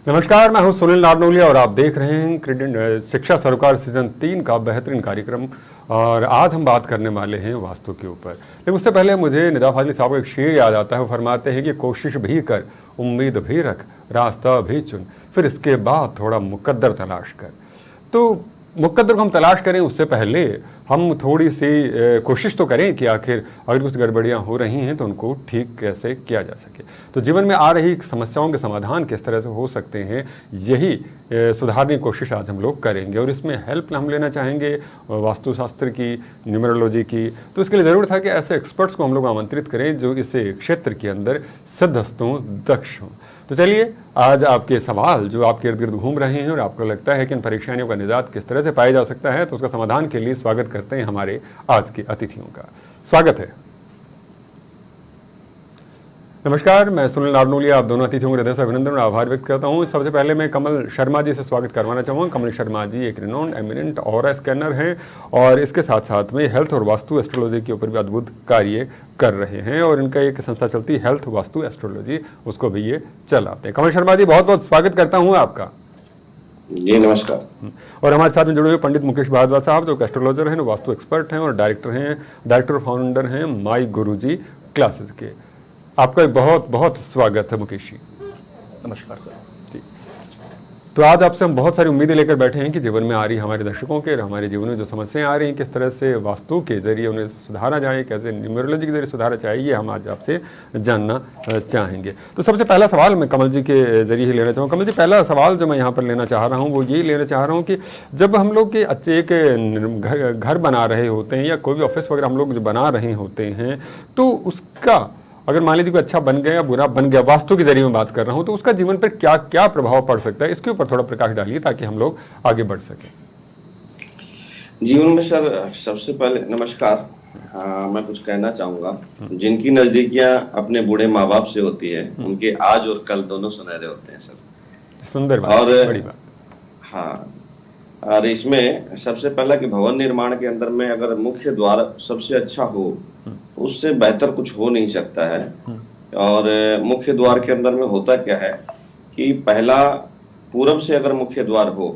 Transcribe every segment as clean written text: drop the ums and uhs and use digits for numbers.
नमस्कार, मैं हूं सुनील नारनोलिया और आप देख रहे हैं क्रेडिट शिक्षा सरोकार सीजन 3 का बेहतरीन कार्यक्रम। और आज हम बात करने वाले हैं वास्तु के ऊपर। लेकिन उससे पहले मुझे निदा फाजली साहब का एक शेर याद आता है। वो फरमाते हैं कि कोशिश भी कर, उम्मीद भी रख, रास्ता भी चुन, फिर इसके बाद थोड़ा मुकद्दर तलाश कर। तो मुकद्दर को हम तलाश करें उससे पहले हम थोड़ी सी कोशिश तो करें कि आखिर अगर कुछ गड़बड़ियाँ हो रही हैं तो उनको ठीक कैसे किया जा सके। तो जीवन में आ रही समस्याओं के समाधान किस तरह से हो सकते हैं, यही सुधारने की कोशिश आज हम लोग करेंगे। और इसमें हेल्प हम लेना चाहेंगे वास्तुशास्त्र की, न्यूमरोलॉजी की। तो इसके लिए ज़रूरत है कि ऐसे एक्सपर्ट्स को हम लोग आमंत्रित करें जो इस क्षेत्र के अंदर सिद्धस्त हों, दक्ष हों। तो चलिए, आज आपके सवाल जो आपके इर्द गिर्द घूम रहे हैं और आपको लगता है कि इन परेशानियों का निजात किस तरह से पाया जा सकता है, तो उसका समाधान के लिए स्वागत करते हैं हमारे आज के अतिथियों का। स्वागत है। नमस्कार, मैं सुनील नारनोलिया आप दोनों अतिथियों का हृदय से अभिनंदन और आभार व्यक्त करता हूं। सबसे पहले मैं कमल शर्मा जी से स्वागत करवाना चाहूँगा। कमल शर्मा जी एक रिनोन्ड एमिनेंट ऑरा स्कैनर हैं और इसके साथ साथ में हेल्थ और वास्तु एस्ट्रोलॉजी के ऊपर भी अद्भुत कार्य कर रहे हैं। और इनका एक संस्था चलती है हेल्थ वास्तु एस्ट्रोलॉजी, उसको भी ये चलाते हैं। कमल शर्मा जी, बहुत बहुत स्वागत करता हूँ आपका। जी नमस्कार। और हमारे साथ में जुड़े हुए पंडित मुकेश भारद्वाज साहब, जो एस्ट्रोलॉजर हैं, वास्तु एक्सपर्ट हैं और डायरेक्टर फाउंडर हैं माई गुरुजी क्लासेस के। आपका बहुत बहुत स्वागत है मुकेश जी। नमस्कार सर। जी, तो आज आपसे हम बहुत सारी उम्मीदें लेकर बैठे हैं कि जीवन में आ रही हमारे दर्शकों के, हमारे जीवन में जो समस्याएं आ रही हैं, किस तरह से वास्तु के जरिए उन्हें सुधारा जाए, कैसे न्यूमरोलॉजी के जरिए सुधारा जाए, ये हम आज आपसे जानना चाहेंगे। तो सबसे पहला सवाल मैं कमल जी के जरिए ही लेना चाहूँगा। कमल जी, पहला सवाल जो मैं यहाँ पर लेना चाह रहा हूँ वो ये लेना चाह रहा हूँ कि जब हम लोग के एक घर बना रहे होते हैं या कोई भी ऑफिस वगैरह हम लोग जो बना रहे होते हैं, तो उसका अगर मान लीजिए कोई अच्छा बन गया या बुरा बन गया, वास्तु के जरिए मैं बात कर रहा हूं, तो उसका जीवन पर क्या क्या प्रभाव पड़ सकता है, इसके ऊपर थोड़ा प्रकाश डालिए ताकि हम लोग आगे बढ़ सकें। जीवन में सर सबसे पहले नमस्कार। मैं कुछ कहना चाहूंगा। जिनकी नजदीकियां अपने बूढ़े माँ बाप से होती है, उनके आज और कल दोनों सुनहरे होते हैं सर। सुंदर बात, और बड़ी बात। हाँ, और इसमें सबसे पहला कि भवन निर्माण के अंदर में अगर मुख्य द्वार सबसे अच्छा हो, उससे बेहतर कुछ हो नहीं सकता है। और मुख्य द्वार के अंदर में होता क्या है कि पहला पूरब से अगर मुख्य द्वार हो,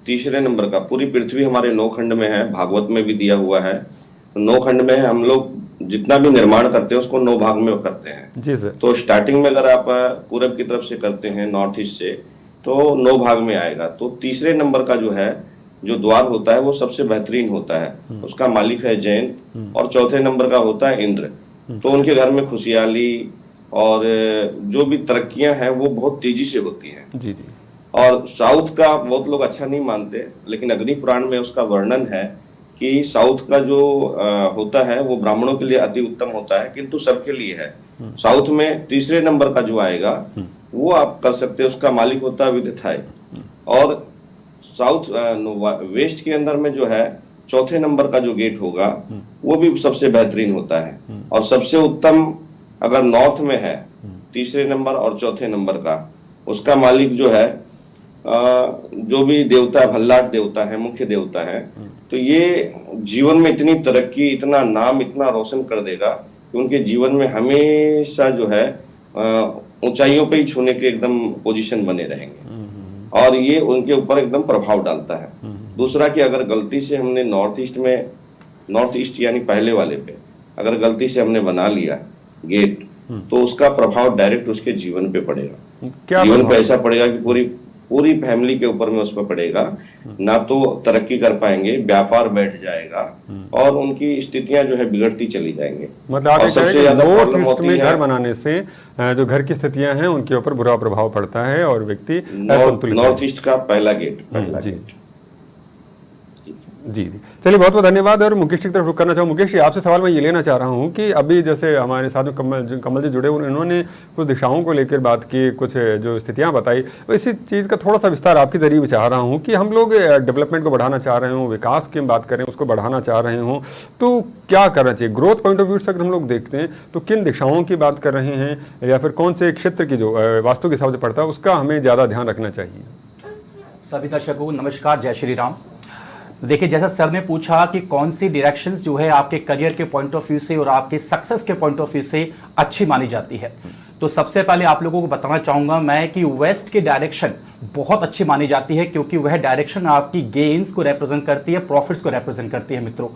तीसरे नंबर का, पूरी पृथ्वी हमारे 9 खंड में है, भागवत में भी दिया हुआ है। 9 खंड में हम लोग जितना भी निर्माण करते हैं उसको 9 भाग में करते हैं। जी सर। तो स्टार्टिंग में अगर आप पूरब की तरफ से करते हैं, नॉर्थ ईस्ट से, तो 9 भाग में आएगा। तो तीसरे नंबर का जो द्वार होता है वो सबसे बेहतरीन होता है। उसका मालिक है जैन। और चौथे नंबर का होता है इंद्र। तो उनके घर में खुशहाली और जो भी तरक्कियां हैं वो बहुत तेजी से होती हैं। जी जी। और साउथ का बहुत लोग अच्छा नहीं मानते, लेकिन अग्नि पुराण में उसका वर्णन है कि साउथ का जो होता है वो ब्राह्मणों के लिए अति उत्तम होता है, किंतु सबके लिए है। साउथ में तीसरे नंबर का जो आएगा वो आप कर सकते हैं, उसका मालिक होता है विदथाय। और साउथ वेस्ट के अंदर में जो है चौथे नंबर का जो गेट होगा वो भी सबसे बेहतरीन होता है। और सबसे उत्तम अगर नॉर्थ में है, तीसरे नंबर और चौथे नंबर का, उसका मालिक जो है जो भी देवता, भल्लाट देवता है, मुख्य देवता है। तो ये जीवन में इतनी तरक्की, इतना नाम, इतना रोशन कर देगा कि उनके जीवन में हमेशा जो है ऊंचाइयों पे ही छूने के एकदम पोजीशन बने रहेंगे। और ये उनके ऊपर एकदम प्रभाव डालता है। दूसरा कि अगर गलती से हमने नॉर्थ ईस्ट यानी पहले वाले पे अगर गलती से हमने बना लिया गेट, तो उसका प्रभाव डायरेक्ट उसके जीवन पे पड़ेगा। जीवन पे ऐसा पड़ेगा कि पूरी फैमिली के ऊपर में उस पर पड़ेगा। ना तो तरक्की कर पाएंगे, व्यापार बैठ जाएगा और उनकी स्थितियां जो है बिगड़ती चली जाएंगे। मतलब आप सबसे ज्यादा नॉर्थ ईस्ट में घर बनाने से जो घर की स्थितियां हैं उनके ऊपर बुरा प्रभाव पड़ता है और व्यक्ति असंतुलित। नॉर्थ ईस्ट का पहला गेट। जी जी, चलिए बहुत बहुत धन्यवाद। और मुकेश की तरफ रुख करना चाहूँ। मुकेश जी, आपसे सवाल मैं ये लेना चाह रहा हूँ कि अभी जैसे हमारे साथ में कमल जी जुड़े हुए, उन्होंने कुछ दिशाओं को लेकर बात की, कुछ जो स्थितियाँ बताई, तो इसी चीज़ का थोड़ा सा विस्तार आपके जरिए भी चाह रहा हूँ कि हम लोग डेवलपमेंट को बढ़ाना चाह रहे हों, विकास की हम बात करें, उसको बढ़ाना चाह रहे हों, तो क्या करना चाहिए? ग्रोथ पॉइंट ऑफ व्यू से अगर हम लोग देखते हैं तो किन दिशाओं की बात कर रहे हैं, या फिर कौन से क्षेत्र की जो वास्तु के हिसाब से पड़ता है उसका हमें ज़्यादा ध्यान रखना चाहिए? सभी दर्शकों को नमस्कार, जय श्री राम। देखिए, जैसा सर ने पूछा कि कौन सी डायरेक्शंस जो है आपके करियर के पॉइंट ऑफ व्यू से और आपके सक्सेस के पॉइंट ऑफ व्यू से अच्छी मानी जाती है, तो सबसे पहले आप लोगों को बताना चाहूंगा मैं कि वेस्ट की डायरेक्शन बहुत अच्छी मानी जाती है, क्योंकि वह डायरेक्शन आपकी गेन्स को रिप्रेजेंट करती है, प्रॉफिट्स को रिप्रेजेंट करती है। मित्रों,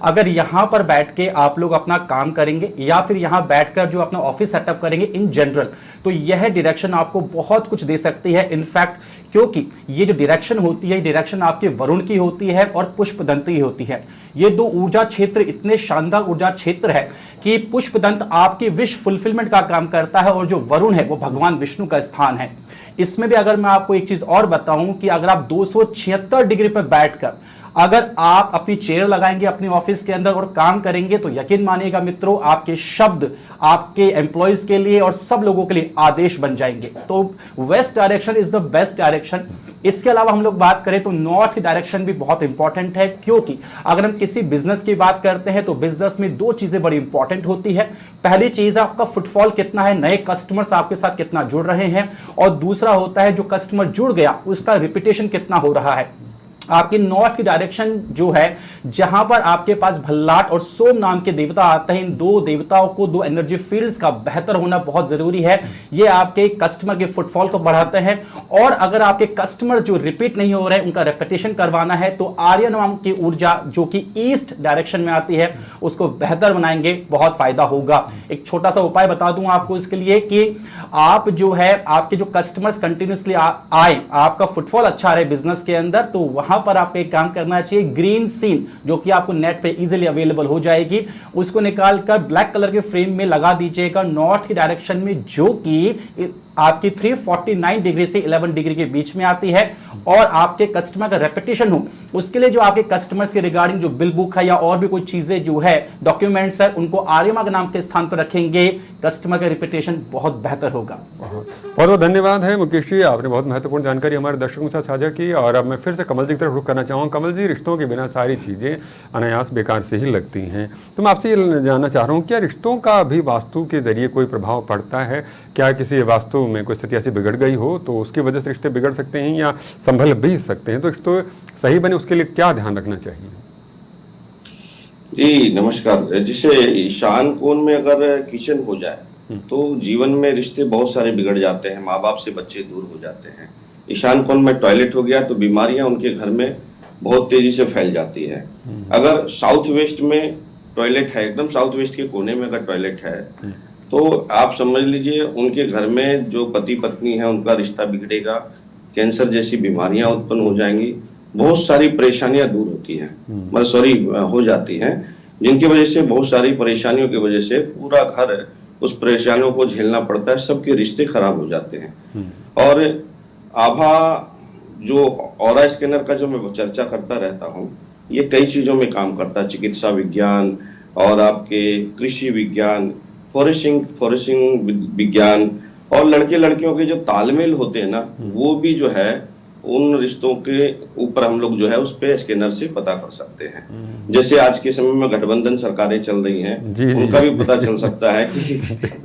अगर यहां पर बैठ के आप लोग अपना काम करेंगे या फिर यहां बैठकर जो अपना ऑफिस सेटअप करेंगे इन जनरल, तो यह डायरेक्शन आपको बहुत कुछ दे सकती है। इनफैक्ट क्योंकि ये जो डायरेक्शन होती है, डायरेक्शन आपके वरुण की होती है और पुष्पदंत की होती है। ये दो ऊर्जा क्षेत्र इतने शानदार ऊर्जा क्षेत्र है कि पुष्पदंत आपकी विश फुलफिलमेंट का काम करता है और जो वरुण है वो भगवान विष्णु का स्थान है। इसमें भी अगर मैं आपको एक चीज और बताऊं कि अगर आप 276 डिग्री पर बैठकर अगर आप अपनी चेयर लगाएंगे अपने ऑफिस के अंदर और काम करेंगे, तो यकीन मानिएगा मित्रों, आपके शब्द आपके एम्प्लॉयज के लिए और सब लोगों के लिए आदेश बन जाएंगे। तो west direction is the best direction. इसके अलावा हम लोग बात करें तो नॉर्थ की डायरेक्शन भी बहुत इंपॉर्टेंट है, क्योंकि अगर हम किसी बिजनेस की बात करते हैं तो बिजनेस में दो चीजें बड़ी इंपॉर्टेंट होती है। पहली चीज आपका फुटफॉल कितना है, नए कस्टमर्स आपके साथ कितना जुड़ रहे हैं, और दूसरा होता है जो कस्टमर जुड़ गया उसका रिपीटेशन कितना हो रहा है। आपकी नॉर्थ की डायरेक्शन जो है, जहां पर आपके पास भल्लाट और सोम नाम के देवता आते हैं, इन दो देवताओं को, दो एनर्जी फील्ड्स का बेहतर होना बहुत जरूरी है। ये आपके कस्टमर के फुटफॉल को बढ़ाते हैं, और अगर आपके कस्टमर जो रिपीट नहीं हो रहे हैं उनका रेपिटेशन करवाना है तो आर्य नाम की ऊर्जा जो कि ईस्ट डायरेक्शन में आती है उसको बेहतर बनाएंगे, बहुत फायदा होगा। एक छोटा सा उपाय बता दूं आपको इसके लिए कि आप जो है आपके जो कस्टमर्स कंटिन्यूसली आए, आपका फुटफॉल अच्छा रहे बिजनेस के अंदर, तो वहां पर आपको एक काम करना चाहिए। ग्रीन सीन जो कि आपको नेट पे इजीली अवेलेबल हो जाएगी, उसको निकालकर ब्लैक कलर के फ्रेम में लगा दीजिएगा नॉर्थ की डायरेक्शन में, जो कि आपकी 349 डिग्री से 11 डिग्री के बीच में आती है, और आपके कस्टमर का रेपिटेशन हो उसके लिए जो आपके कस्टमर्स के रिगार्डिंग जो बिल बुक है या और भी कोई चीजें जो है डॉक्यूमेंट्स है उनको आर्यमा के नाम के स्थान पर रखेंगे, कस्टमर का रेपिटेशन बहुत बेहतर होगा। बहुत बहुत धन्यवाद है मुकेश जी, आपने बहुत महत्वपूर्ण जानकारी हमारे दर्शकों के साथ साझा की। और अब मैं फिर से कमल जी की तरफ रुख करना चाहूँगा। कमल जी, रिश्तों के बिना सारी चीज़ें अनायास बेकार से ही लगती हैं, तो मैं आपसे ये जानना चाह रहा हूँ, क्या रिश्तों का भी वास्तु के जरिए कोई प्रभाव पड़ता है? क्या किसी वास्तु में कोई स्थिति ऐसी बिगड़ गई हो तो उसकी वजह से रिश्ते बिगड़ सकते हैं या संभल भी सकते हैं? तो रिश्ते सही बने उसके लिए क्या ध्यान रखना चाहिए? जी नमस्कार। जैसे ईशान कोण में अगर किचन हो जाए तो जीवन में रिश्ते बहुत सारे बिगड़ जाते हैं, माँ बाप से बच्चे दूर हो जाते हैं। ईशान कोण में टॉयलेट हो गया तो बीमारियां उनके घर में बहुत तेजी से फैल जाती है। अगर साउथ वेस्ट में टॉयलेट है, एकदम साउथ वेस्ट के कोने में अगर टॉयलेट है तो आप समझ लीजिए उनके घर में जो पति पत्नी है उनका रिश्ता बिगड़ेगा, कैंसर जैसी बीमारियां उत्पन्न हो जाएंगी, बहुत सारी परेशानियां दूर होती हैं, मतलब हो जाती हैं, जिनकी वजह से बहुत सारी परेशानियों की वजह से पूरा घर उस परेशानियों को झेलना पड़ता है, सबके रिश्ते खराब हो जाते हैं। और आभा जो ऑरा स्कैनर का जो मैं चर्चा करता रहता हूँ, ये कई चीजों में काम करता है, चिकित्सा विज्ञान और आपके कृषि विज्ञान, फॉरेस्टिंग विज्ञान, और लड़के लड़कियों के जो तालमेल होते हैं ना, वो भी जो है उन रिश्तों के ऊपर हम लोग जो है उस पे स्कैनर से पता कर सकते हैं। जैसे आज के समय में गठबंधन सरकारें चल रही हैं, उनका भी पता चल सकता है कि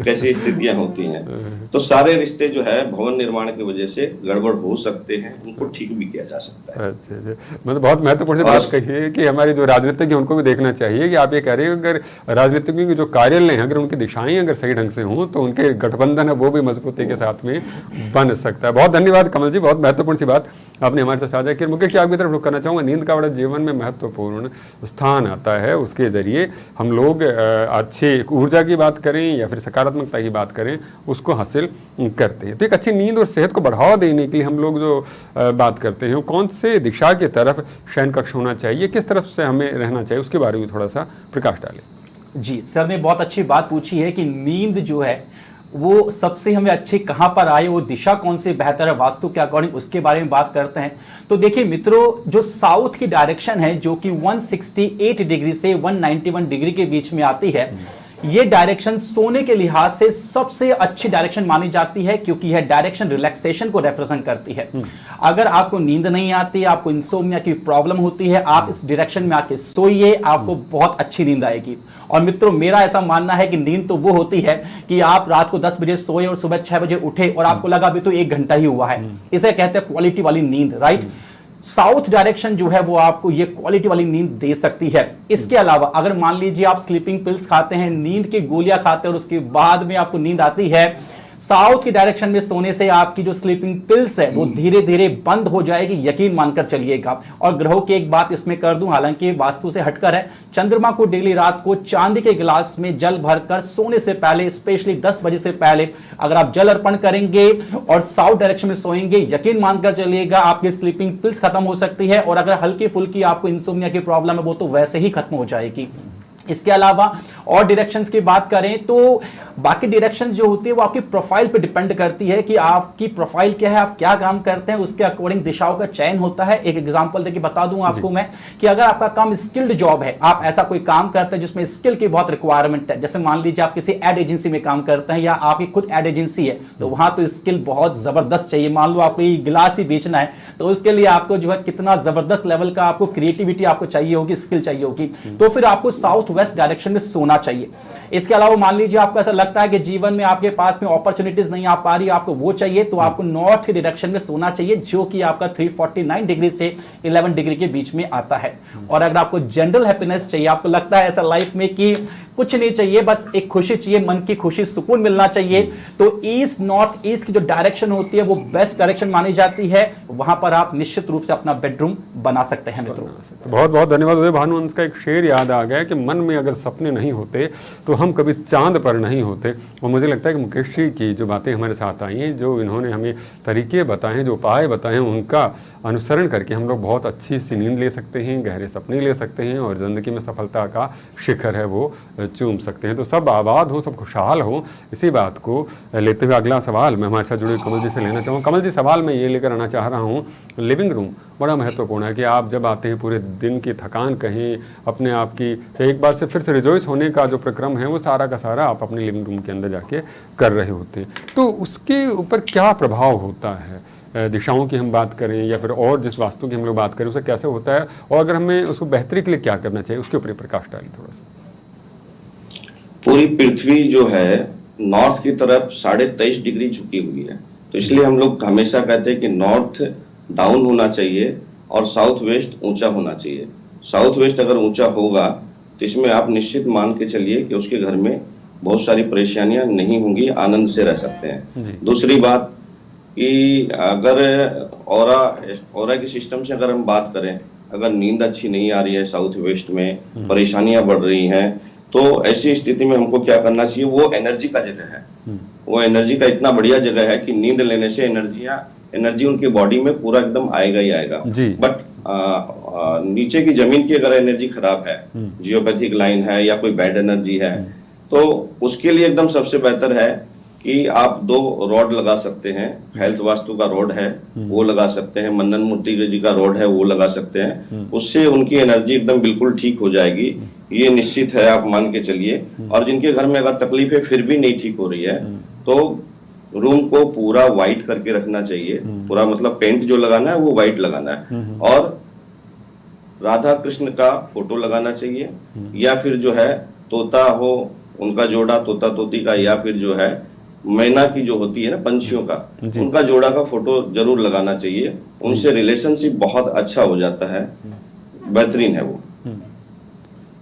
कैसी स्थितियां होती हैं। तो सारे रिश्ते जो है भवन निर्माण की वजह से गड़बड़ हो सकते हैं, उनको ठीक भी किया जा सकता है। अच्छा, मतलब बहुत महत्वपूर्ण बात कही है कि हमारी जो राजनीतिज्ञ उनको भी देखना चाहिए कि आप ये कह रहे हैं अगर राजनीतिज्ञों की जो कार्यालय हैं अगर उनकी दिशाएं अगर सही ढंग से हों तो उनके गठबंधन है वो भी मजबूती के साथ में बन सकता है। बहुत धन्यवाद कमल जी, बहुत महत्वपूर्ण सी बात आपने हमारे साथ साझा की। मुकेश जी, आपकी तरफ रुख करना चाहूँगा। नींद का बड़ा जीवन में महत्वपूर्ण स्थान आता है, उसके जरिए हम लोग अच्छी ऊर्जा की बात करें या फिर सकारात्मकता की बात करें उसको हासिल करते हैं। तो एक अच्छी नींद और सेहत को बढ़ावा देने के लिए हम लोग जो बात करते हैं कौन से दिशा की तरफ शयन कक्ष होना चाहिए, किस तरफ से हमें रहना चाहिए, उसके बारे में थोड़ा सा प्रकाश डालें। जी, सर ने बहुत अच्छी बात पूछी है कि नींद जो है वो सबसे हमें अच्छी कहां पर आए, वो दिशा कौन सी बेहतर है वास्तु के अकॉर्डिंग, उसके बारे में बात करते हैं। तो देखिए मित्रों, जो साउथ की डायरेक्शन है जो कि 168 डिग्री से 191 डिग्री के बीच में आती है, ये डायरेक्शन सोने के लिहाज से सबसे अच्छी डायरेक्शन मानी जाती है, क्योंकि यह डायरेक्शन रिलैक्सेशन को रिप्रेजेंट करती है। अगर आपको नींद नहीं आती, आपको इंसोम्निया की प्रॉब्लम होती है, आप इस डायरेक्शन में आके सोइए, आपको बहुत अच्छी नींद आएगी। और मित्रों, मेरा ऐसा मानना है कि नींद तो वो होती है कि आप रात को 10 बजे सोए और सुबह 6 बजे उठे और आपको लगा अभी तो 1 घंटा ही हुआ है, इसे कहते हैं क्वालिटी वाली नींद, राइट। साउथ डायरेक्शन जो है वो आपको ये क्वालिटी वाली नींद दे सकती है। इसके अलावा अगर मान लीजिए आप स्लीपिंग पिल्स खाते हैं, नींद की गोलियां खाते हैं और उसके बाद में आपको नींद आती है, साउथ की डायरेक्शन में सोने से आपकी जो स्लीपिंग पिल्स है वो धीरे धीरे बंद हो जाएगी, यकीन मानकर चलिएगा। और ग्रहों की एक बात इसमें कर दूं, हालांकि वास्तु से हटकर है, चंद्रमा को डेली रात को चांदी के गिलास में जल भरकर सोने से पहले, स्पेशली 10 बजे से पहले अगर आप जल अर्पण करेंगे और साउथ डायरेक्शन में सोएंगे, यकीन मानकर चलिएगा आपकी स्लीपिंग पिल्स खत्म हो सकती है। और अगर हल्की फुल्की आपको इंसोम्निया की प्रॉब्लम है वो तो वैसे ही खत्म हो जाएगी। इसके अलावा और डायरेक्शंस की बात करें तो बाकी डायरेक्शंस जो होती है वो आपकी प्रोफाइल पे डिपेंड करती है कि आपकी प्रोफाइल क्या है, आप क्या काम करते हैं, उसके अकॉर्डिंग दिशाओं का चयन होता है। एक एग्जांपल देके बता दूं आपको मैं कि अगर आपका काम स्किल्ड जॉब है, आप ऐसा कोई काम करते हैं जिसमें स्किल की बहुत रिक्वायरमेंट है, जैसे मान लीजिए आप किसी एड एजेंसी में काम करते हैं या आपकी खुद एड एजेंसी है, तो वहां तो स्किल बहुत जबरदस्त चाहिए। मान लो आपको ये गिलास ही बेचना है तो उसके लिए आपको जो है कितना जबरदस्त लेवल का आपको क्रिएटिविटी आपको चाहिए होगी, स्किल चाहिए होगी, तो फिर आपको साउथ वेस्ट डायरेक्शन में सोना चाहिए। इसके अलावा मान लीजिए आपको ऐसा लगता है कि जीवन में आपके पास में अपॉर्चुनिटीज नहीं आ पा रही, आपको वो चाहिए, तो आपको नॉर्थ की डायरेक्शन में सोना चाहिए, जो कि आपका 349 डिग्री से 11 डिग्री के बीच में आता है। और अगर आपको जनरल हैप्पीनेस चाहिए, आपको लगता है ऐसा लाइफ में कि कुछ नहीं चाहिए, बस एक खुशी चाहिए, मन की खुशी, सुकून मिलना चाहिए, तो ईस्ट नॉर्थ ईस्ट की जो डायरेक्शन होती है वो बेस्ट डायरेक्शन मानी जाती है। वहां पर आप निश्चित रूप से अपना बेडरूम बना सकते हैं मित्रों। बहुत बहुत धन्यवाद उदय भानुवंश का एक शेर याद आ गया कि मन में अगर सपने नहीं होते तो हम कभी चांद पर नहीं होते। और मुझे लगता है कि मुकेश जी की जो बातें हमारे साथ आई हैं, जो इन्होंने हमें तरीके बताए हैं, जो उपाय बताए हैं, उनका अनुसरण करके हम लोग बहुत अच्छी सी नींद ले सकते हैं, गहरे सपने ले सकते हैं और ज़िंदगी में सफलता का शिखर है वो चूम सकते हैं। तो सब आबाद हो, सब खुशहाल हो, इसी बात को लेते हुए अगला सवाल मैं हमारे साथ जुड़े कमल जी से लेना चाहूँगा। कमल जी, सवाल मैं ये लेकर आना चाह रहा हूँ, लिविंग रूम बड़ा महत्वपूर्ण है कि आप जब आते हैं पूरे दिन की थकान कहीं अपने आप की एक बार से फिर से रिजॉइस होने का जो प्रक्रम है वो सारा का सारा आप अपने लिविंग रूम के अंदर जाके कर रहे होते हैं, तो उसके ऊपर क्या प्रभाव होता है? दिशाओं की हम बात करें या फिर और जिस वास्तु की हम लोग बात करें, उसे कैसे होता है और अगर हमें उसको बेहतरी के लिए क्या करना चाहिए, उसके ऊपर प्रकाश डालें थोड़ा सा। पूरी पृथ्वी जो है नॉर्थ की तरफ 23.5 डिग्री झुकी हुई है, तो इसलिए हम लोग हमेशा कहते हैं कि नॉर्थ डाउन होना चाहिए और साउथ वेस्ट ऊंचा होना चाहिए। साउथ वेस्ट अगर ऊंचा होगा तो इसमें आप निश्चित मान के चलिए कि उसके घर में बहुत सारी परेशानियां नहीं होंगी, आनंद से रह सकते हैं। दूसरी बात कि अगर ऑरा के सिस्टम से अगर हम बात करें, अगर नींद अच्छी नहीं आ रही है, साउथ वेस्ट में परेशानियां बढ़ रही हैं, तो ऐसी स्थिति में हमको क्या करना चाहिए? वो एनर्जी का जगह है, वो एनर्जी का इतना बढ़िया जगह है कि नींद लेने से एनर्जी उनकी बॉडी में पूरा एकदम आएगा ही आएगा। बट नीचे की जमीन की अगर एनर्जी खराब है, जियोपैथिक लाइन है या कोई बैड एनर्जी है, तो उसके लिए एकदम सबसे बेहतर है कि आप 2 रॉड लगा सकते हैं। हेल्थ वास्तु का रॉड है वो लगा सकते हैं, मन्नन मूर्ति जी का रॉड है वो लगा सकते हैं, उससे उनकी एनर्जी एकदम बिल्कुल ठीक हो जाएगी, ये निश्चित है, आप मान के चलिए। और जिनके घर में अगर तकलीफ है फिर भी नहीं ठीक हो रही है, तो रूम को पूरा व्हाइट करके रखना चाहिए, पूरा मतलब पेंट जो लगाना है वो व्हाइट लगाना है, और राधा कृष्ण का फोटो लगाना चाहिए, या फिर जो है तोता हो उनका जोड़ा, तोता तोती का, या फिर जो है मैना की जो होती है ना पंछियों का, उनका जोड़ा का फोटो जरूर लगाना चाहिए। उनसे रिलेशनशिप बहुत अच्छा हो जाता है, बेहतरीन है वो।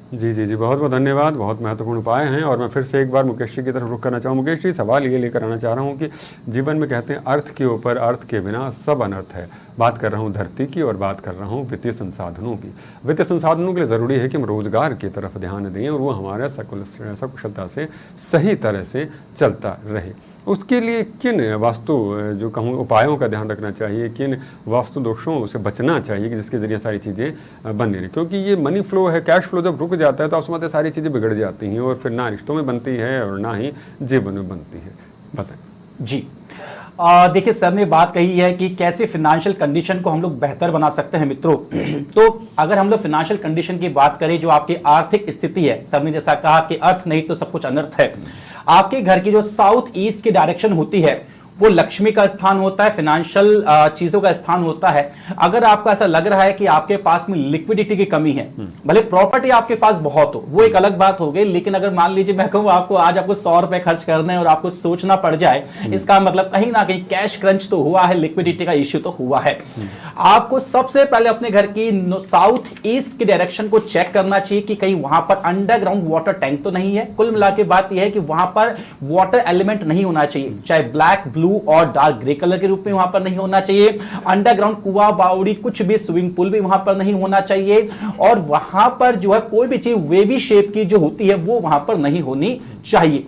जी जी जी, बहुत बहुत धन्यवाद, बहुत महत्वपूर्ण उपाय हैं। और मैं फिर से एक बार मुकेश जी की तरफ रुख करना चाहूँ। मुकेश जी, सवाल ये लेकर आना चाह रहा हूँ कि जीवन में कहते हैं अर्थ के ऊपर अर्थ के बिना सब अनर्थ है। बात कर रहा हूँ धरती की और बात कर रहा हूँ वित्तीय संसाधनों की। वित्तीय संसाधनों के लिए ज़रूरी है कि हम रोजगार की तरफ ध्यान दें और वो हमारे सकुशलता से सही तरह से चलता रहे। उसके लिए किन वास्तु जो कहूँ उपायों का ध्यान रखना चाहिए, किन वास्तु दोषों से बचना चाहिए कि जिसके ज़रिए सारी चीज़ें बन रही, क्योंकि ये मनी फ्लो है, कैश फ्लो जब रुक जाता है तो उस समय सारी चीज़ें बिगड़ जाती हैं और फिर ना रिश्तों में बनती है और ना ही जीवन में बनती है। बताएं जी। देखिए, सर ने बात कही है कि कैसे फिनेंशियल कंडीशन को हम लोग बेहतर बना सकते हैं मित्रों। तो अगर हम लोग फिनेंशियल कंडीशन की बात करें, जो आपकी आर्थिक स्थिति है, सर ने जैसा कहा कि अर्थ नहीं तो सब कुछ अनर्थ है, आपके घर की जो साउथ ईस्ट की डायरेक्शन होती है वो लक्ष्मी का स्थान होता है, फाइनेंशियल चीजों का स्थान होता है। अगर आपको ऐसा लग रहा है कि आपके पास में लिक्विडिटी की कमी है, भले प्रॉपर्टी आपके पास बहुत हो, वो एक अलग बात हो गई, लेकिन अगर मान लीजिए मैं कहूँ आपको आज आपको 100 रुपए खर्च करने हैं और आपको सोचना पड़ जाए, इसका मतलब कहीं ना कहीं कैश क्रंच तो हुआ है, लिक्विडिटी का इश्यू तो हुआ है। आपको सबसे पहले अपने घर की साउथ ईस्ट की डायरेक्शन को चेक करना चाहिए कि कहीं वहां पर अंडरग्राउंड वाटर टैंक तो नहीं है। कुल मिला के बात यह है कि वहां पर वाटर एलिमेंट नहीं होना चाहिए, चाहे ब्लैक, ब्लू और डार्क ग्रे कलर के रूप में वहां पर नहीं होना चाहिए। अंडरग्राउंड कुआं, बावड़ी, कुछ भी स्विमिंग पूल भी वहां पर नहीं होना चाहिए, और वहां पर जो है कोई भी चीज वेवी शेप की जो होती है वो वहां पर नहीं होनी चाहिए।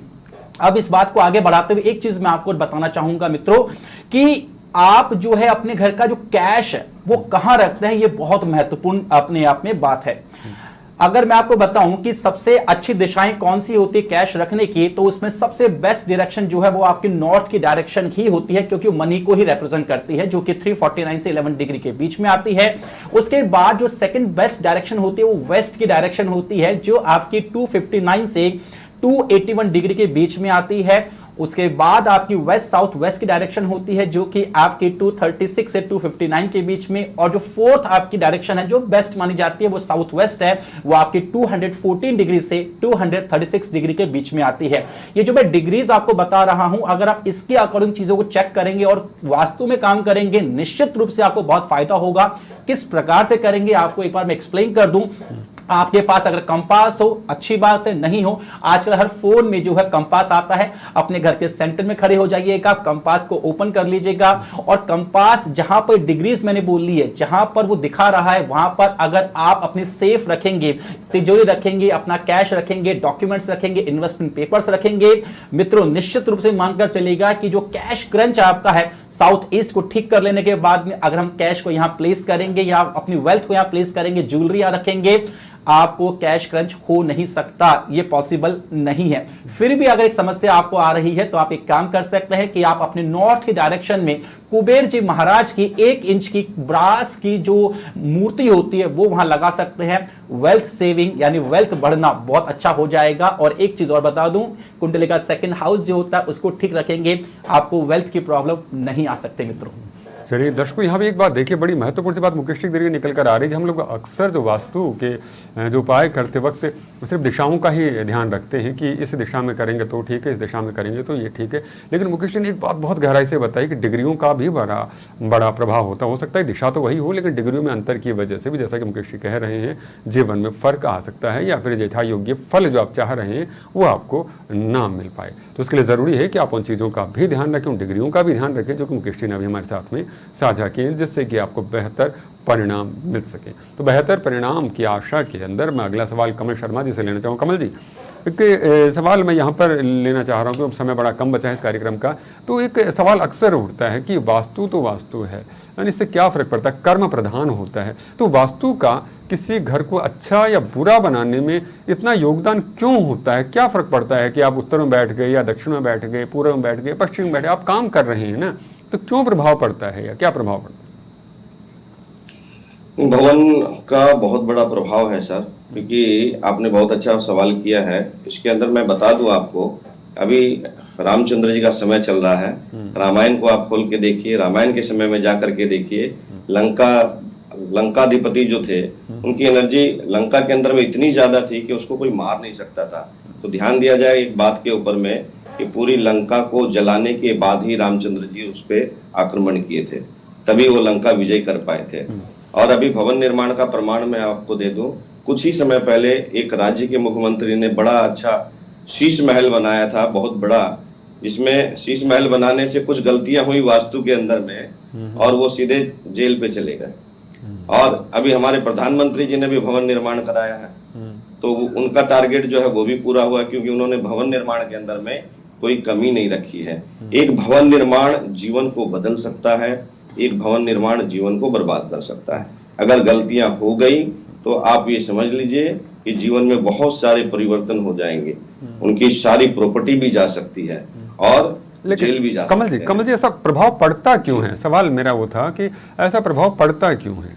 अब इस बात को आगे बढ़ाते हुए एक चीज मैं आपको बताना चाहूंगा मित्रों, कि आप जो है अपने घर का जो कैश है वो कहां रखते हैं, ये बहुत महत्वपूर्ण अपने आप में बात है। अगर मैं आपको बताऊं कि सबसे अच्छी दिशाएं कौन सी होती है कैश रखने की, तो उसमें सबसे बेस्ट डायरेक्शन जो है वो आपकी नॉर्थ की डायरेक्शन ही होती है, क्योंकि मनी को ही रिप्रेजेंट करती है, जो कि 349 से 11 डिग्री के बीच में आती है। उसके बाद जो सेकंड बेस्ट डायरेक्शन होती है वो वेस्ट की डायरेक्शन होती है, जो आपकी 259 से 281 डिग्री के बीच में आती है। उसके बाद आपकी वेस्ट साउथ वेस्ट की डायरेक्शन होती है, जो कि आपकी 236 से 259 के बीच में, और जो फोर्थ आपकी डायरेक्शन है जो बेस्ट मानी जाती है वो साउथ वेस्ट है, वो आपकी 214 डिग्री से 236 डिग्री के बीच में आती है। ये जो मैं डिग्रीज आपको बता रहा हूं, अगर आप इसके अकॉर्डिंग चीजों को चेक करेंगे और वास्तु में काम करेंगे, निश्चित रूप से आपको बहुत फायदा होगा। किस प्रकार से करेंगे आपको एक बार मैं एक्सप्लेन कर दूं। आपके पास अगर कंपास हो अच्छी बात है, नहीं हो आजकल हर फोन में जो है कंपास आता है, अपने घर के सेंटर में खड़े हो जाइएगा, कंपास को ओपन कर लीजिएगा, और कंपास जहां पर डिग्रीज मैंने बोल ली है, जहां पर वो दिखा रहा है वहां पर अगर आप अपनी सेफ रखेंगे, तिजोरी रखेंगे, अपना कैश रखेंगे, डॉक्यूमेंट्स रखेंगे, इन्वेस्टमेंट पेपर्स रखेंगे, मित्रों निश्चित रूप से मानकर चलेगा कि जो कैश क्रंच आपका है साउथ ईस्ट को ठीक कर लेने के बाद में अगर हम कैश को यहां प्लेस करेंगे या अपनी वेल्थ को यहां प्लेस करेंगे, ज्वेलरी रखेंगे, आपको कैश क्रंच हो नहीं सकता, ये पॉसिबल नहीं है। फिर भी अगर एक समस्या आपको आ रही है तो आप एक काम कर सकते हैं कि आप अपने नॉर्थ की डायरेक्शन में कुबेर जी महाराज की 1 इंच की ब्रास की जो मूर्ति होती है वो वहां लगा सकते हैं। वेल्थ सेविंग यानी वेल्थ बढ़ना बहुत अच्छा हो जाएगा। और एक चीज और बता दूं, कुंडली का सेकंड हाउस जो होता है उसको ठीक रखेंगे, आपको वेल्थ की प्रॉब्लम नहीं आ सकते मित्रों। चलिए दर्शकों, यहाँ भी एक बात देखिए, बड़ी महत्वपूर्ण सी बात मुकेश जी के जरिए निकल कर आ रही है। हम लोग अक्सर जो वास्तु के जो उपाय करते वक्त सिर्फ दिशाओं का ही ध्यान रखते हैं कि इस दिशा में करेंगे तो ठीक है, इस दिशा में करेंगे तो ये ठीक है। लेकिन मुकेश जी ने एक बात बहुत गहराई से बताई कि डिग्रियों का भी बड़ा प्रभाव होता हो सकता है दिशा तो वही हो, लेकिन डिग्रियों में अंतर की वजह से भी, जैसा कि मुकेश जी कह रहे हैं, जीवन में फर्क आ सकता है, या फिर यथा योग्य फल जो आप चाह रहे हैं वो आपको ना मिल पाए। तो उसके लिए ज़रूरी है कि आप उन चीज़ों का भी ध्यान रखें, उन डिग्रियों का भी ध्यान रखें जो कि मुकेश जी ने अभी हमारे साथ में साझा किए, जिससे कि आपको बेहतर परिणाम मिल सके। तो बेहतर परिणाम की आशा के अंदर मैं अगला सवाल कमल शर्मा जी से लेना चाहूँ। कमल जी, एक सवाल मैं यहाँ पर लेना चाह रहा हूँ क्योंकि समय बड़ा कम बचा है इस कार्यक्रम का। तो एक सवाल अक्सर उठता है कि वास्तु तो वास्तु है, यानी इससे क्या फ़र्क पड़ता है, कर्म प्रधान होता है, तो वास्तु का किसी घर को अच्छा या बुरा बनाने में इतना योगदान क्यों होता है? क्या फ़र्क पड़ता है कि आप उत्तर में बैठ गए या दक्षिण में बैठ गए, पूर्व में बैठ गए, पश्चिम में बैठ गए, आप काम कर रहे हैं ना, तो क्यों प्रभाव पड़ता है या क्या प्रभाव पड़ता है? भवन का बहुत बड़ा प्रभाव है सर, क्योंकि आपने बहुत अच्छा सवाल किया है। इसके अंदर मैं बता दूं आपको, अभी रामचंद्र जी का समय चल रहा है, रामायण को आप खोल के देखिए, रामायण के समय में जा करके देखिए, लंकाधिपति जो थे उनकी एनर्जी लंका के अंदर में इतनी ज्यादा थी कि उसको कोई मार नहीं सकता था। तो ध्यान दिया जाए एक बात के ऊपर में कि पूरी लंका को जलाने के बाद ही रामचंद्र जी उस पर आक्रमण किए थे, तभी वो लंका विजय कर पाए थे। और अभी भवन निर्माण का प्रमाण मैं आपको दे दूं, कुछ ही समय पहले एक राज्य के मुख्यमंत्री ने बड़ा अच्छा शीश महल बनाया था, बहुत बड़ा, जिसमें शीश महल बनाने से कुछ गलतियां हुई वास्तु के अंदर में और वो सीधे जेल पे चले गए। और अभी हमारे प्रधानमंत्री जी ने भी भवन निर्माण कराया है, तो उनका टारगेट जो है वो भी पूरा हुआ, क्योंकि उन्होंने भवन निर्माण के अंदर में कोई कमी नहीं रखी है। एक भवन निर्माण जीवन को बदल सकता है, एक भवन निर्माण जीवन को बर्बाद कर सकता है। अगर गलतियां हो गई तो आप ये समझ लीजिए कि जीवन में बहुत सारे परिवर्तन हो जाएंगे, उनकी सारी प्रॉपर्टी भी जा सकती है और जेल भी जा सकती है। कमल जी, ऐसा प्रभाव पड़ता क्यों है? सवाल मेरा वो था कि ऐसा प्रभाव पड़ता क्यों है,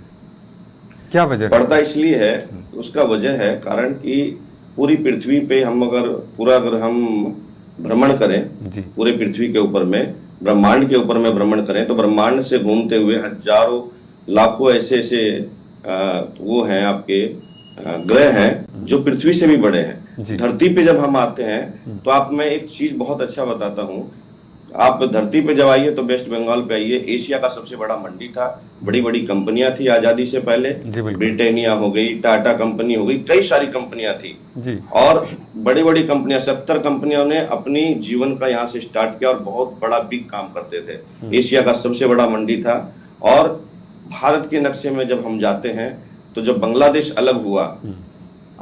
क्या वजह पड़ता इसलिए है, उसका वजह है कारण कि पूरी पृथ्वी पे हम अगर हम भ्रमण करें पूरे पृथ्वी के ऊपर में, ब्रह्मांड के ऊपर में भ्रमण करें तो ब्रह्मांड से घूमते हुए हजारों लाखों ऐसे ऐसे वो हैं आपके ग्रह हैं जो पृथ्वी से भी बड़े हैं। जी। धरती पे जब हम आते हैं तो आप मैं एक चीज बहुत अच्छा बताता हूँ। आप धरती पे जब आइए तो वेस्ट बंगाल पे आइए, एशिया का सबसे बड़ा मंडी था, बड़ी बड़ी कंपनियां थी आजादी से पहले, जी, बिल्कुल। ब्रिटानिया हो गई, टाटा कंपनी हो गई, कई सारी कंपनियां थी जी। और बड़ी बड़ी कंपनियां 70 कंपनियों ने अपनी जीवन का यहाँ से स्टार्ट किया और बहुत बड़ा बिग काम करते थे। एशिया का सबसे बड़ा मंडी था। और भारत के नक्शे में जब हम जाते हैं तो जब बांग्लादेश अलग हुआ,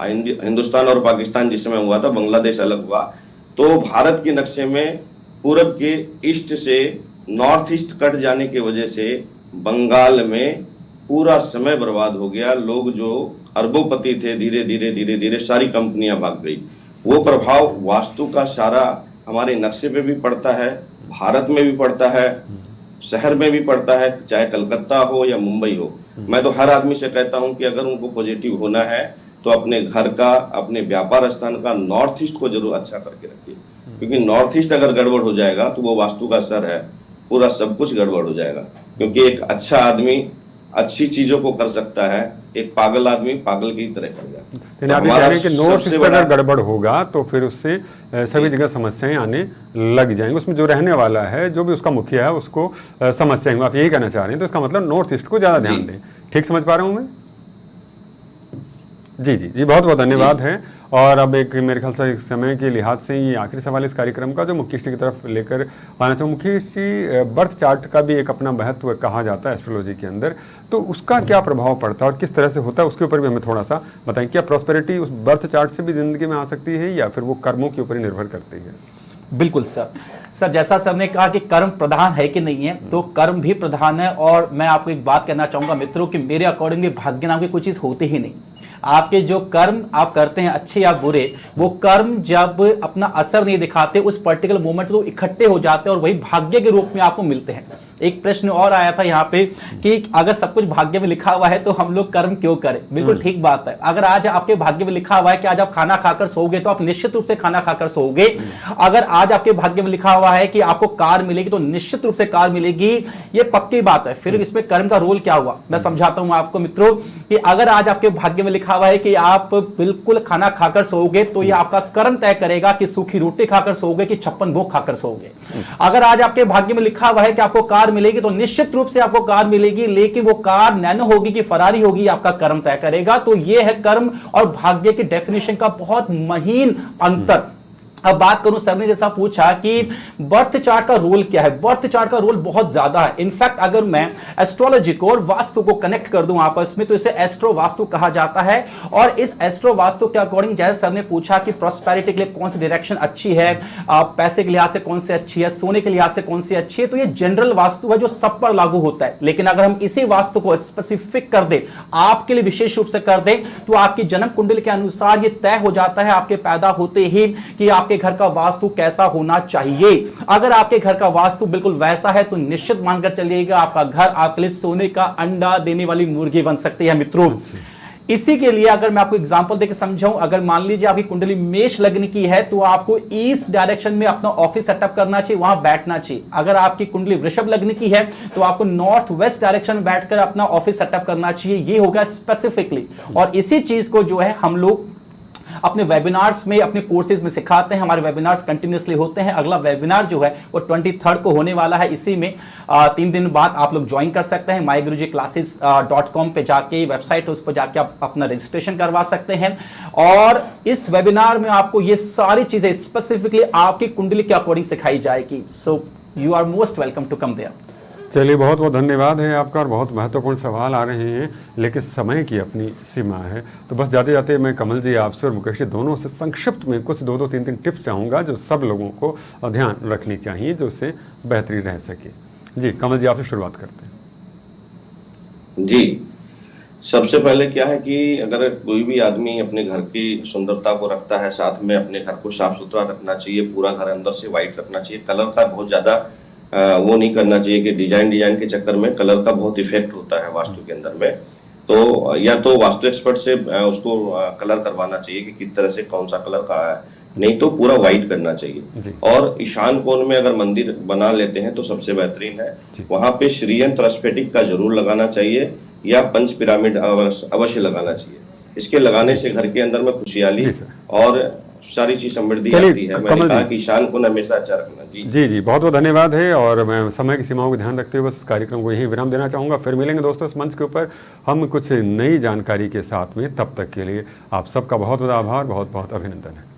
हिंदुस्तान और पाकिस्तान जिस समय हुआ था, बांग्लादेश अलग हुआ, तो भारत के नक्शे में पूरब के ईस्ट से नॉर्थ ईस्ट कट जाने की वजह से बंगाल में पूरा समय बर्बाद हो गया। लोग जो अरबोपति थे धीरे धीरे धीरे धीरे सारी कंपनियां भाग गई। वो प्रभाव वास्तु का सारा हमारे नक्शे पे भी पड़ता है, भारत में भी पड़ता है, शहर में भी पड़ता है, चाहे कलकत्ता हो या मुंबई हो। मैं तो हर आदमी से कहता हूं कि अगर उनको पॉजिटिव होना है तो अपने घर का, अपने व्यापार स्थान का नॉर्थ ईस्ट को जरूर अच्छा करके रखिए, क्योंकि नॉर्थ ईस्ट अगर गड़बड़ हो जाएगा तो वो वास्तु का असर है, पूरा सब कुछ गड़बड़ हो जाएगा। क्योंकि एक अच्छा आदमी अच्छी चीजों को कर सकता है, एक पागल आदमी पागल की तरह करेगा। यानी आप ये कह रहे हैं कि नॉर्थ ईस्ट अगर गड़बड़ होगा तो फिर उससे सभी जगह समस्याएं आने लग जाएंगी। उसमें जो रहने वाला है, जो भी उसका मुखिया है, उसको समस्याएं होंगी। आप यही कहना चाह रहे हैं, तो इसका मतलब नॉर्थ ईस्ट को ज्यादा ध्यान दें। ठीक समझ पा रहा हूं मैं? जी जी जी, बहुत बहुत धन्यवाद है। और अब एक मेरे ख्याल से एक समय के लिहाज से ये आखिरी सवाल इस कार्यक्रम का जो मुख्यश्री की तरफ लेकर आना चाहूँ। मुख्यश्री, बर्थ चार्ट का भी एक अपना महत्व कहा जाता है एस्ट्रोलॉजी के अंदर, तो उसका क्या प्रभाव पड़ता है और किस तरह से होता है, उसके ऊपर भी हमें थोड़ा सा बताएं। क्या प्रॉस्पेरिटी उस बर्थ चार्ट से भी जिंदगी में आ सकती है या फिर वो कर्मों के ऊपर ही निर्भर करती है? बिल्कुल सर, जैसा सर ने कहा कि कर्म प्रधान है कि नहीं है, तो कर्म भी प्रधान है। और मैं आपको एक बात कहना चाहूंगा मित्रों कि मेरे अकॉर्डिंगली भाग्य नाम की कोई चीज होती ही नहीं। आपके जो कर्म आप करते हैं, अच्छे या बुरे, वो कर्म जब अपना असर नहीं दिखाते उस पर्टिकुलर मोमेंट तो इकट्ठे हो जाते हैं और वही भाग्य के रूप में आपको मिलते हैं। एक प्रश्न और आया था यहाँ पे कि अगर सब कुछ भाग्य में लिखा हुआ है तो हम लोग कर्म क्यों करें? बिल्कुल ठीक बात है। अगर आज आपके भाग्य में लिखा हुआ है कि आज आप खाना खाकर सोओगे तो आप निश्चित रूप से खाना खाकर सोओगे। अगर आज आपके भाग्य में लिखा हुआ है कि आपको कार मिलेगी तो निश्चित रूप से कार मिलेगी, ये पक्की बात है। फिर इसमें कर्म का रोल क्या हुआ, मैं समझाता हूं आपको मित्रों कि अगर आज आपके भाग्य में लिखा हुआ है कि आप बिल्कुल खाना खाकर सोओगे तो ये आपका कर्म तय करेगा कि सूखी रोटी खाकर सोओगे कि 56 भोग खाकर सोओगे। अगर आज आपके भाग्य में लिखा हुआ है कि आपको कार मिलेगी तो निश्चित रूप से आपको कार मिलेगी, लेकिन वो कार नैनो होगी कि फरारी होगी, आपका कर्म तय करेगा। तो ये है कर्म और भाग्य की डेफिनेशन का बहुत महीन अंतर। अब बात करूं, सर ने जैसा पूछा कि बर्थ चार्ट का रोल क्या है, बर्थ चार्ट का रोल बहुत ज्यादा है। इनफैक्ट अगर मैं एस्ट्रोलॉजी को और वास्तु को कनेक्ट कर दूं आपस में तो इसे एस्ट्रो वास्तु कहा जाता है। और इस एस्ट्रो वास्तु के अकॉर्डिंग, जैसे सर ने पूछा कि प्रॉस्पेरिटी के लिए कौन सी डायरेक्शन अच्छी है, पैसे के लिहाज से कौन सी अच्छी है, सोने के लिहाज से कौन सी अच्छी है, तो ये जनरल वास्तु है जो सब पर लागू होता है। लेकिन अगर हम इसी वास्तु को स्पेसिफिक कर दें, आपके लिए विशेष रूप से कर दें, तो आपकी जन्म कुंडली के अनुसार ये तय हो जाता है आपके पैदा होते ही कि आपके घर का वास्तु कैसा होना चाहिए। अगर आपके घर का वास्तु बिल्कुल वैसा है तो निश्चित मानकर चलिएगा आपका घर आपके लिए सोने का अंडा देने वाली मुर्गी बन सकती है मित्रों। इसी के लिए अगर मैं आपको एग्जांपल देकर समझाऊं, अगर मान लीजिए आपकी कुंडली मेष लग्न की है तो आपको ईस्ट डायरेक्शन में अपना ऑफिस सेटअप करना चाहिए, वहां बैठना चाहिए। अगर आपकी कुंडली वृषभ लग्न की है तो आपको नॉर्थ वेस्ट डायरेक्शन में बैठकर अपना ऑफिस सेटअप करना चाहिए। ये होगा स्पेसिफिकली। और इसी चीज को जो है हम लोग अपने वेबिनार्स में, अपने कोर्सेज में सिखाते हैं। हमारे वेबिनार्स कंटिन्यूसली होते हैं। अगला वेबिनार जो है वो 23 को होने वाला है। इसी में 3 दिन बाद आप लोग ज्वाइन कर सकते हैं। mygurujiclasses.com पे जाके, वेबसाइट उस पर जाके आप अपना रजिस्ट्रेशन करवा सकते हैं। और इस वेबिनार में आपको ये सारी चीजें स्पेसिफिकली आपकी कुंडली के अकॉर्डिंग सिखाई जाएगी। So you are most welcome to come there. चलिए, बहुत बहुत धन्यवाद है आपका। और बहुत महत्वपूर्ण सवाल आ रहे हैं, लेकिन समय की अपनी सीमा है। तो बस जाते जाते मैं कमल जी आपसे और मुकेश जी दोनों से संक्षिप्त में कुछ 2-2, 3-3 टिप्स चाहूँगा जो सब लोगों को ध्यान रखनी चाहिए, जो उससे बेहतरी रह सके। जी कमल जी, आपसे शुरुआत करते हैं। जी, सबसे पहले क्या है कि अगर कोई भी आदमी अपने घर की सुंदरता को रखता है, साथ में अपने घर को साफ सुथरा रखना चाहिए, पूरा घर अंदर से वाइट रखना चाहिए। कलर का बहुत ज्यादा वो नहीं करना चाहिए कि डिजाइन के चक्कर में कलर का बहुत इफेक्ट होता है वास्तु के अंदर में। तो या तो वास्तु एक्सपर्ट से उसको कलर करवाना चाहिए कि किस तरह से कौन सा कलर का नहीं तो पूरा वाइट करना जी। चाहिए। और ईशान कोण में अगर मंदिर बना लेते हैं तो सबसे बेहतरीन है। जी। वहां पे श्रीयंत्र स्फटिक का जरूर लगाना चाहिए या पंच पिरामिड अवश्य लगाना चाहिए। इसके लगाने से घर के अंदर में खुशहाली जी सर। और सारी चीज समृद्धि चलिए, आती है। मैंने कमल कहा जी। कि ईशान कोण हमेशा अच्छा रखना। जी जी जी, बहुत बहुत धन्यवाद है। और मैं समय की सीमाओं को ध्यान रखते हुए बस कार्यक्रम को यहीं विराम देना चाहूँगा। फिर मिलेंगे दोस्तों इस मंच के ऊपर हम कुछ नई जानकारी के साथ में। तब तक के लिए आप सबका बहुत बहुत आभार, बहुत बहुत अभिनंदन है।